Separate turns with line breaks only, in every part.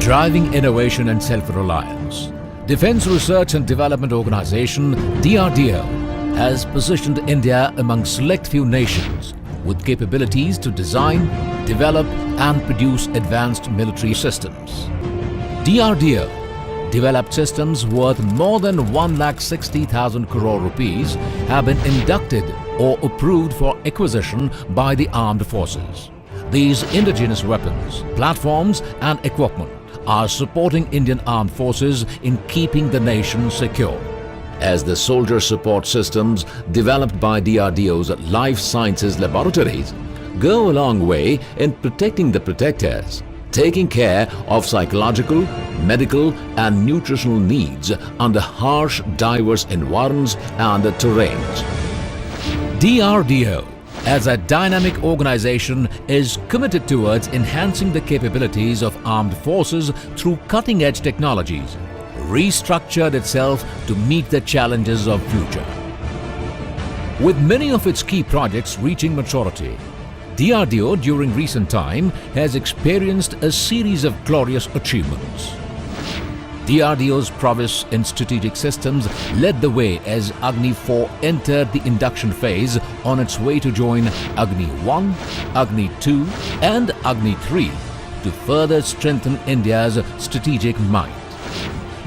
driving innovation and self-reliance. Defence Research and Development Organization DRDO has positioned India among select few nations with capabilities to design, develop and produce advanced military systems. DRDO developed systems worth more than 1,60,000 crore rupees have been inducted or approved for acquisition by the armed forces. These indigenous weapons, platforms and equipment are supporting Indian armed forces in keeping the nation secure. As the soldier support systems developed by DRDO's life sciences laboratories go a long way in protecting the protectors, taking care of psychological, medical and nutritional needs under harsh, diverse environments and terrains. DRDO, as a dynamic organization, is committed towards enhancing the capabilities of armed forces through cutting-edge technologies, restructured itself to meet the challenges of future. With many of its key projects reaching maturity, DRDO during recent time has experienced a series of glorious achievements. DRDO's prowess in strategic systems led the way as Agni 4 entered the induction phase on its way to join Agni 1, Agni 2 and Agni 3 to further strengthen India's strategic might.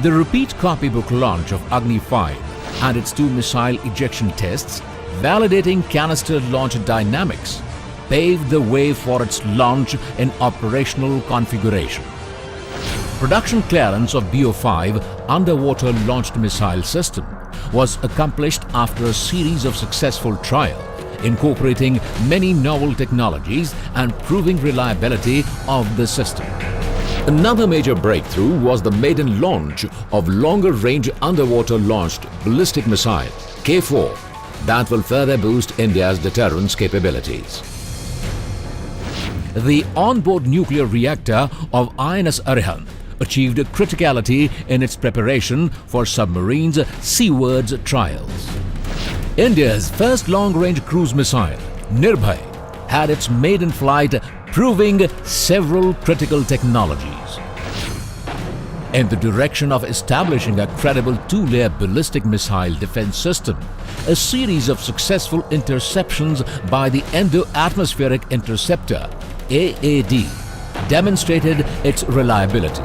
The repeat copybook launch of Agni 5 and its 2 missile ejection tests validating canister launch dynamics paved the way for its launch in operational configuration. Production clearance of BO-5 underwater launched missile system was accomplished after a series of successful trials, incorporating many novel technologies and proving reliability of the system. Another major breakthrough was the maiden launch of longer-range underwater-launched ballistic missile K4 that will further boost India's deterrence capabilities. The onboard nuclear reactor of INS Arihant achieved a criticality in its preparation for submarines' seawards trials. India's first long-range cruise missile, Nirbhay, had its maiden flight proving several critical technologies. In the direction of establishing a credible 2-layer ballistic missile defense system, a series of successful interceptions by the Endo-Atmospheric Interceptor AAD demonstrated its reliability.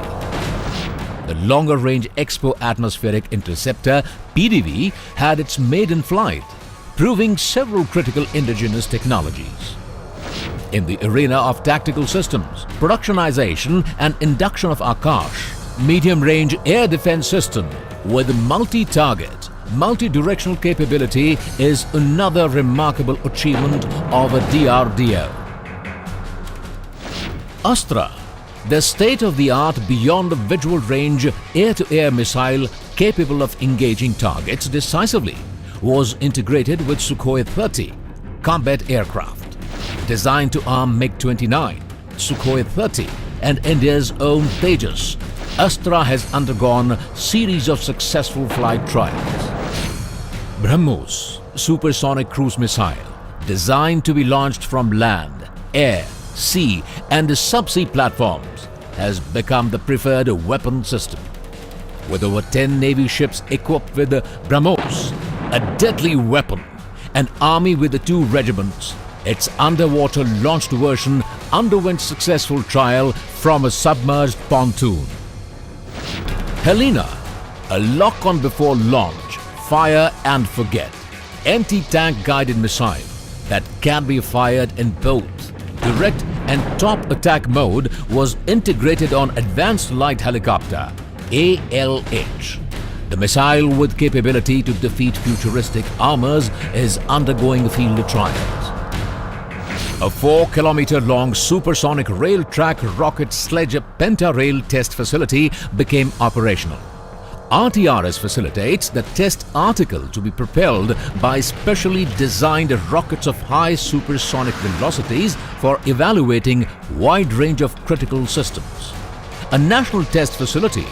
The longer-range Expo Atmospheric Interceptor PDV had its maiden flight, proving several critical indigenous technologies. In the arena of tactical systems, productionization and induction of Akash, medium-range air defense system with multi-target, multi-directional capability is another remarkable achievement of a DRDO. Astra, the state-of-the-art beyond visual range air-to-air missile capable of engaging targets decisively, was integrated with Sukhoi 30 combat aircraft. Designed to arm MiG-29, Sukhoi 30 and India's own Tejas, Astra has undergone series of successful flight trials. BrahMos, supersonic cruise missile, designed to be launched from land, air, sea and subsea platforms, has become the preferred weapon system. With over 10 Navy ships equipped with BrahMos, a deadly weapon, an army with 2 regiments, its underwater launched version underwent successful trial from a submerged pontoon. Helena, a lock-on before launch, fire and forget, anti-tank guided missile that can be fired in both direct and top attack mode, was integrated on Advanced Light Helicopter ALH. The missile with capability to defeat futuristic armors is undergoing field trials. A 4-kilometer-long supersonic rail track rocket sledge Penta-Rail test facility became operational. RTRS facilitates the test article to be propelled by specially designed rockets of high supersonic velocities for evaluating wide range of critical systems. A national test facility,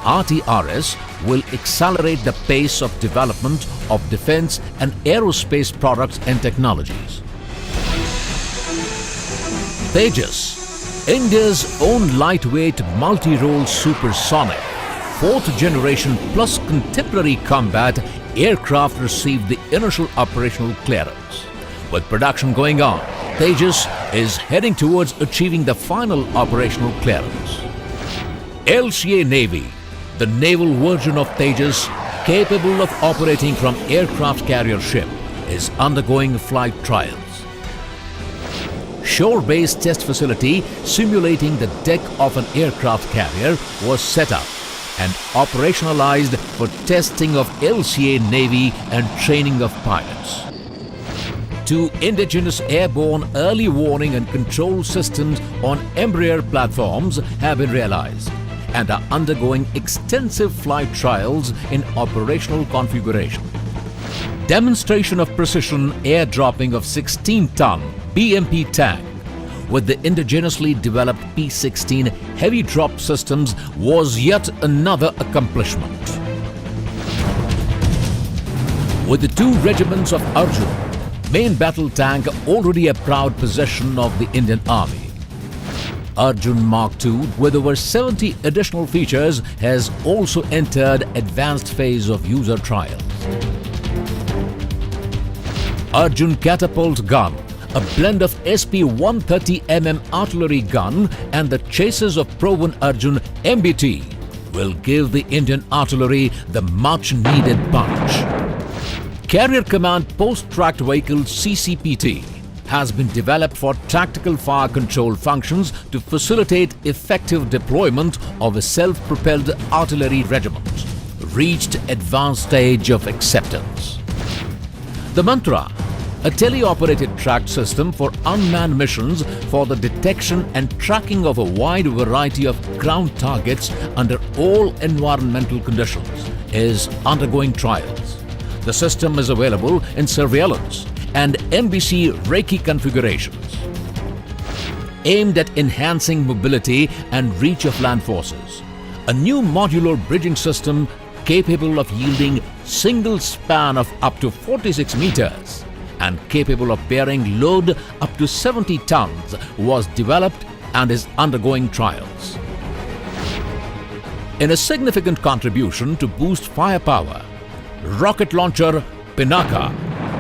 RTRS, will accelerate the pace of development of defense and aerospace products and technologies. Tejas, India's own lightweight multi-role supersonic, fourth generation plus contemporary combat aircraft received the initial operational clearance. With production going on, Tejas is heading towards achieving the final operational clearance. LCA Navy, the naval version of Tejas, capable of operating from aircraft carrier ship, is undergoing flight trials. Shore-based test facility simulating the deck of an aircraft carrier was set up and operationalized for testing of LCA Navy and training of pilots. 2 indigenous airborne early warning and control systems on Embraer platforms have been realized and are undergoing extensive flight trials in operational configuration. Demonstration of precision airdropping of 16-ton BMP tank with the indigenously developed P-16 heavy drop systems was yet another accomplishment. With the 2 regiments of Arjun, main battle tank already a proud possession of the Indian Army, Arjun Mark II with over 70 additional features has also entered advanced phase of user trials. Arjun catapult gun, a blend of SP-130mm artillery gun and the chassis of proven Arjun MBT, will give the Indian artillery the much needed punch. Carrier Command Post-Tracked Vehicle CCPT has been developed for tactical fire control functions to facilitate effective deployment of a self-propelled artillery regiment, reached advanced stage of acceptance. The Mantra, a teleoperated tracked system for unmanned missions for the detection and tracking of a wide variety of ground targets under all environmental conditions, is undergoing trials. The system is available in surveillance and MBC Reiki configurations, aimed at enhancing mobility and reach of land forces. A new modular bridging system capable of yielding single span of up to 46 meters and capable of bearing load up to 70 tons was developed and is undergoing trials. In a significant contribution to boost firepower, rocket launcher Pinaka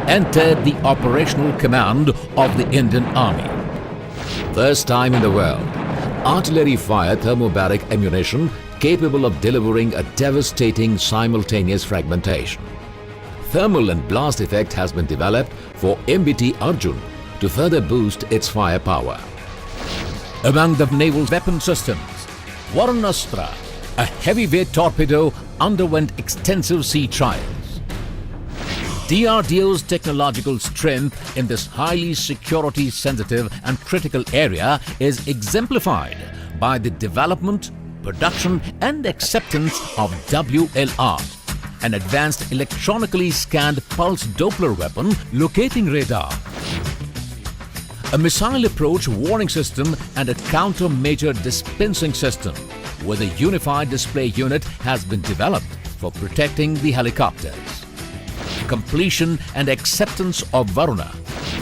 entered the operational command of the Indian Army. First time in the world, artillery-fire thermobaric ammunition capable of delivering a devastating simultaneous fragmentation. Thermal and blast effect has been developed for MBT Arjun to further boost its firepower. Among the naval weapon systems, Varunastra, a heavyweight torpedo, underwent extensive sea trials. DRDO's technological strength in this highly security-sensitive and critical area is exemplified by the development, production and acceptance of WLR, an advanced electronically scanned pulse Doppler weapon locating radar, a missile approach warning system and a countermeasure dispensing system with a unified display unit has been developed for protecting the helicopters. Completion and acceptance of Varuna,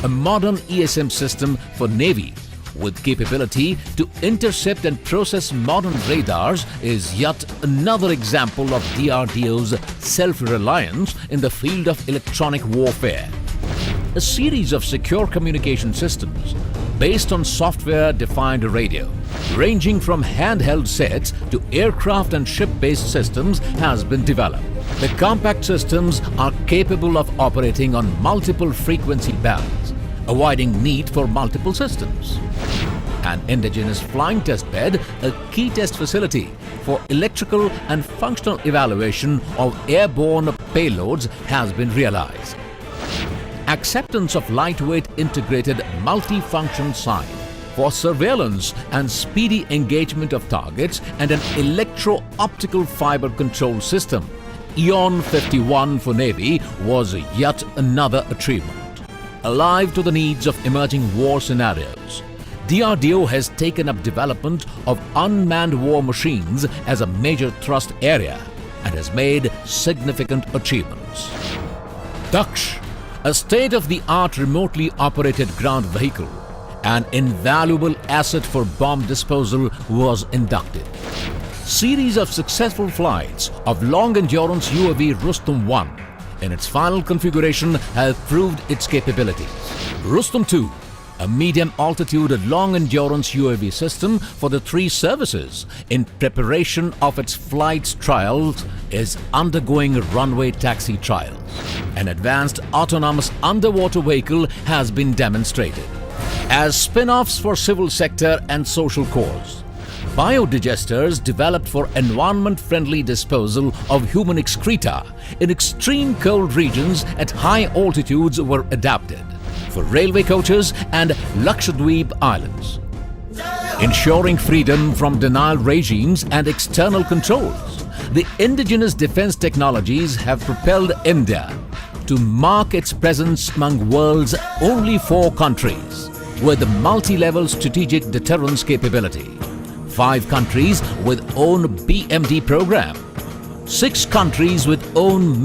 a modern ESM system for Navy with capability to intercept and process modern radars, is yet another example of DRDO's self-reliance in the field of electronic warfare. A series of secure communication systems based on software-defined radio, ranging from handheld sets to aircraft and ship-based systems, has been developed. The compact systems are capable of operating on multiple frequency bands, avoiding need for multiple systems. An indigenous flying test bed, a key test facility for electrical and functional evaluation of airborne payloads, has been realized. Acceptance of lightweight integrated multi-function sign for surveillance and speedy engagement of targets and an electro-optical fiber control system, EON 51 for Navy, was yet another achievement. Alive to the needs of emerging war scenarios, DRDO has taken up development of unmanned war machines as a major thrust area and has made significant achievements. Daksh, a state-of-the-art remotely operated ground vehicle, an invaluable asset for bomb disposal was inducted. Series of successful flights of long-endurance UAV Rustum-1 in its final configuration have proved its capabilities. Rustum-2, a medium-altitude long-endurance UAV system for the three services in preparation of its flight trials, is undergoing runway taxi trials. An advanced autonomous underwater vehicle has been demonstrated. As spin-offs for civil sector and social cause, biodigesters developed for environment-friendly disposal of human excreta in extreme cold regions at high altitudes were adapted for railway coaches and Lakshadweep Islands. Ensuring freedom from denial regimes and external controls, the indigenous defense technologies have propelled India to mark its presence among world's only 4 countries with multi-level strategic deterrence capability. 5 countries with own BMD program, 6 countries with own